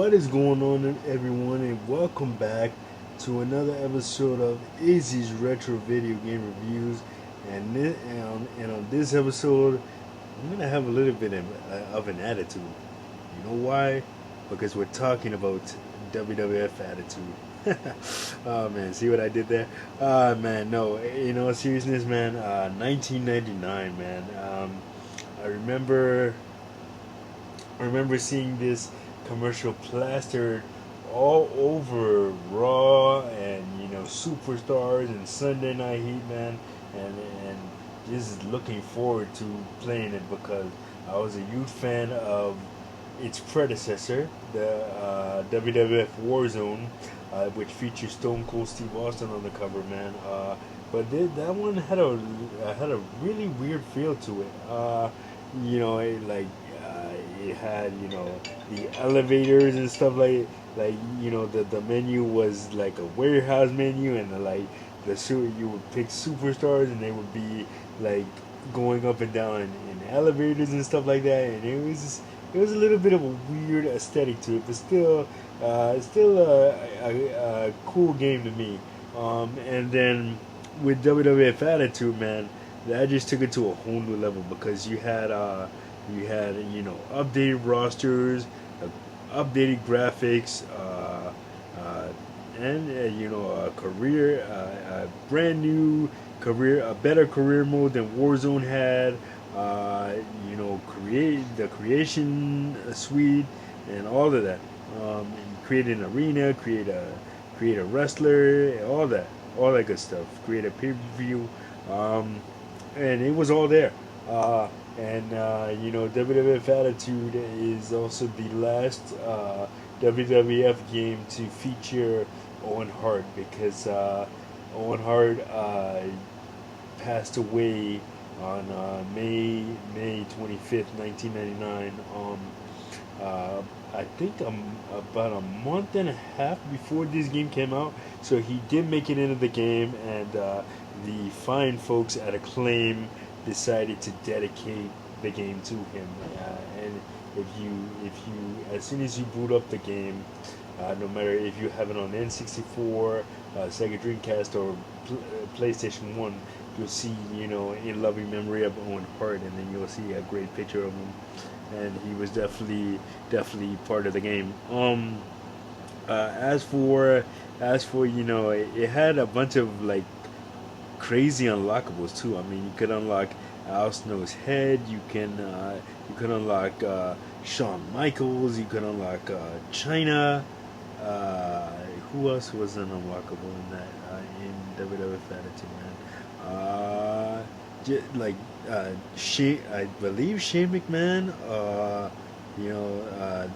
What is going on, everyone, and welcome back to another episode of Izzy's Retro Video Game Reviews. And on this episode, I'm gonna have a little bit of an attitude. You know why? Because we're talking about WWF attitude. Oh man, see what I did there? Man, no, in all seriousness, man. 1999, man. I remember I remember seeing this commercial plastered all over Raw and Superstars and Sunday Night Heat, man, and just looking forward to playing it because I was a huge fan of its predecessor, the WWF Warzone, which features Stone Cold Steve Austin on the cover, man. That one had a really weird feel to it. It had the elevators and stuff the menu was like a warehouse menu, and you would pick superstars and they would be like going up and down in elevators and stuff like that, and it was a little bit of a weird aesthetic to it, but still a cool game to me. And then with WWF Attitude, man, that just took it to a whole new level because you had updated rosters, updated graphics, and a a brand new career, a better career mode than Warzone had. Create the creation suite and all of that. Create an arena, create a wrestler, all that good stuff. Create a pay per view, and it was all there. WWF Attitude is also the last WWF game to feature Owen Hart because Owen Hart passed away on May 25th, 1999. I think about a month and a half before this game came out, so he did make it into the game, and the fine folks at Acclaim decided to dedicate the game to him. And if you, as soon as you boot up the game, no matter if you have it on N64, Sega Dreamcast, or PlayStation One, you'll see in loving memory of Owen Hart, and then you'll see a great picture of him, and he was definitely part of the game. As for it had a bunch of like crazy unlockables too. I mean, you could unlock Al Snow's head. You could unlock Shawn Michaels. You could unlock China. Who else was an unlockable in that in WWF Attitude, man? I believe Shane McMahon. You know, uh,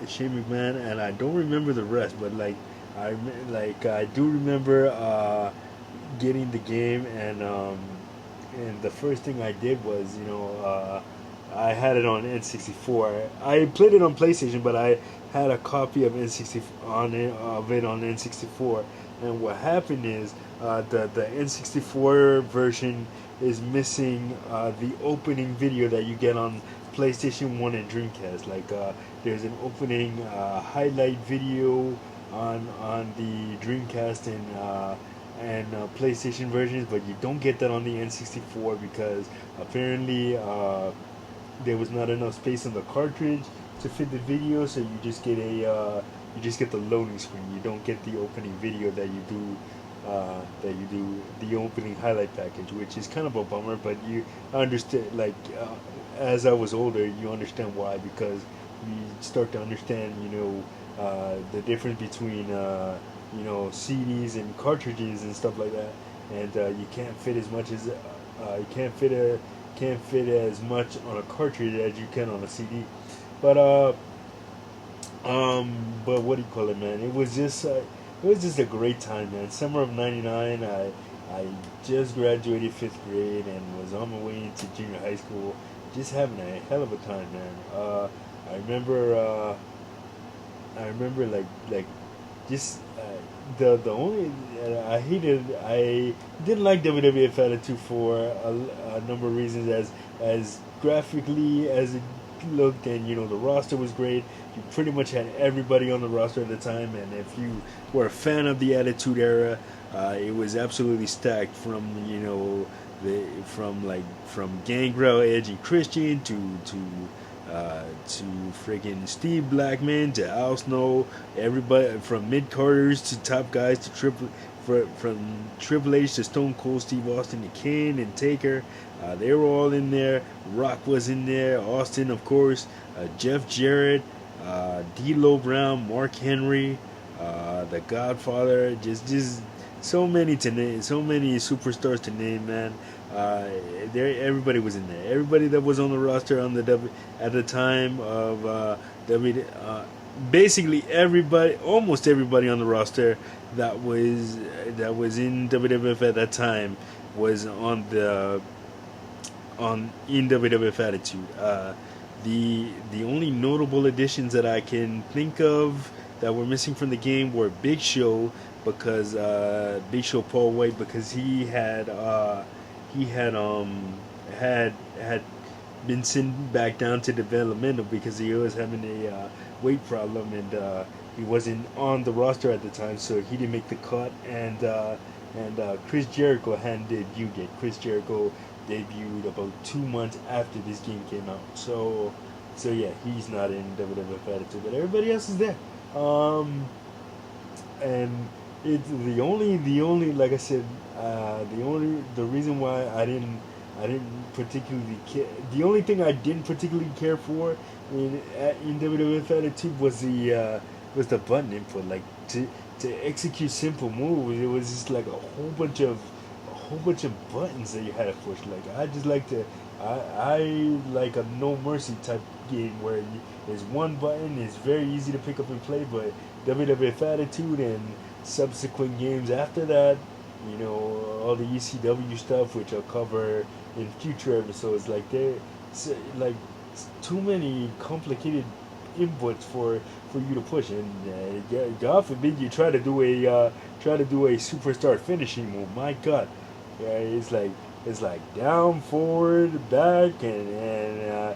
Shane McMahon, and I don't remember the rest, but I do remember getting the game, and the first thing I did was I had it on N64. I played it on PlayStation, but I had a copy of it on N64. And what happened is the N64 version is missing the opening video that you get on PlayStation 1 and Dreamcast. There's an opening highlight video on the Dreamcast and PlayStation versions, but you don't get that on the N64 because apparently there was not enough space on the cartridge to fit the video. So you just get the loading screen. You don't get the opening video that you do the opening highlight package, which is kind of a bummer. But you understand, as I was older, you understand why, because you start to understand the difference between CDs and cartridges and stuff like that, and you can't fit as much as can't fit as much on a cartridge as you can on a CD. But but what do you call it, man? It was just a great time, man. Summer of '99. I just graduated fifth grade and was on my way into junior high school, just having a hell of a time, man. I remember I remember just the only I didn't like WWF Attitude for a number of reasons, as graphically as looked, and the roster was great. You pretty much had everybody on the roster at the time, and if you were a fan of the Attitude Era, it was absolutely stacked from from Gangrel, Edge, and Christian to freaking Steve Blackman to Al Snow, everybody from mid Carters to top guys to from Triple H to Stone Cold Steve Austin to Kane and Taker. They were all in there. Rock was in there. Austin, of course. Jeff Jarrett, D'Lo Brown, Mark Henry, The Godfather. Just so many to name. So many superstars to name, man. Everybody was in there. Everybody that was on the roster on at the time of basically everybody, almost everybody on the roster that was in WWF at that time was in WWF Attitude. The only notable additions that I can think of that were missing from the game were Big Show, because Big Show Paul White, because he had been sent back down to developmental because he was having a weight problem, and he wasn't on the roster at the time, so he didn't make the cut. And Chris Jericho hadn't debuted yet. Chris Jericho debuted about 2 months after this game came out. So yeah, he's not in WWF Attitude, but everybody else is there. And it's the only like I said, the reason why I didn't particularly care. The only thing I didn't particularly care for in WWF Attitude was the button input. Like to execute simple moves, it was just like a whole bunch of buttons that you had to push. Like I just like to. I like a no mercy type game where there's one button, it's very easy to pick up and play. But WWF Attitude and subsequent games after that, all the ECW stuff, which I'll cover in future episodes, like like too many complicated inputs for you to push, and God forbid you try to do a superstar finishing move. My God, yeah, it's like down, forward, back, and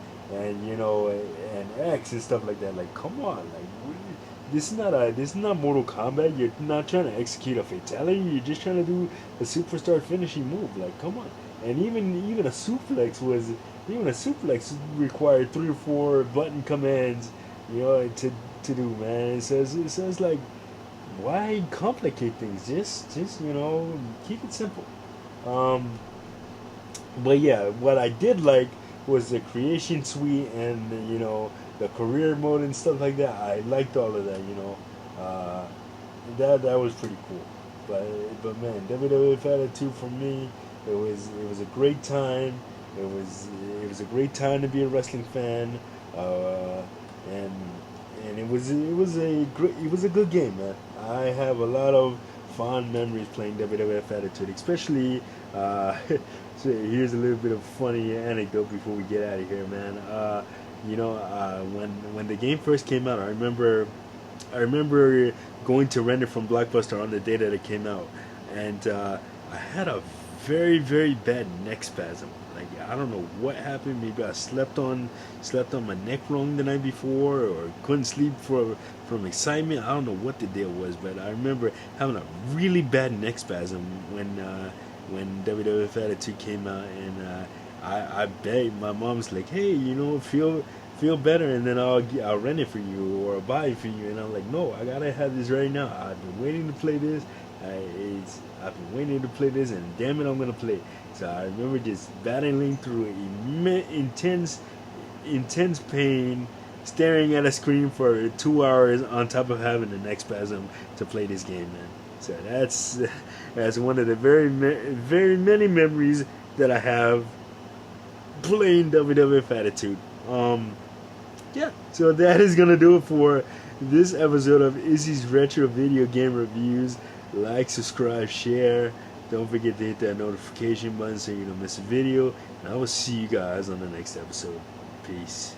X and stuff like that. Like, come on, like this is not Mortal Kombat. You're not trying to execute a fatality. You're just trying to do a superstar finishing move. Like, come on. And even a suplex required 3 or 4 button commands, to do, man. So it's like, why complicate things? Just keep it simple. But yeah, what I did like was the creation suite and the career mode and stuff like that. I liked all of that. That was pretty cool. But man, WWF Attitude for me, it was a great time. It was a great time to be a wrestling fan, and it was a good game, man. I have a lot of fond memories playing WWF Attitude, especially. So here's a little bit of funny anecdote before we get out of here, man. When the game first came out, I remember going to rent it from Blockbuster on the day that it came out, and I had a very, very bad neck spasm. Like, I don't know what happened. Maybe I slept on my neck wrong the night before, or couldn't sleep from excitement. I don't know what the deal was, but I remember having a really bad neck spasm when WWF Attitude came out, and I begged. My mom's like, hey, feel better, and then I'll rent it for you or I'll buy it for you. And I'm like, no, I gotta have this right now. I've been waiting to play this. I've been waiting to play this, and damn it, I'm gonna play. So I remember just battling through intense pain, staring at a screen for 2 hours on top of having a neck spasm to play this game, man. So that's one of the very many memories that I have playing WWF Attitude. Yeah, so that is gonna do it for this episode of Izzy's Retro Video Game Reviews. Like, subscribe, share. Don't forget to hit that notification button so you don't miss a video. And I will see you guys on the next episode. Peace.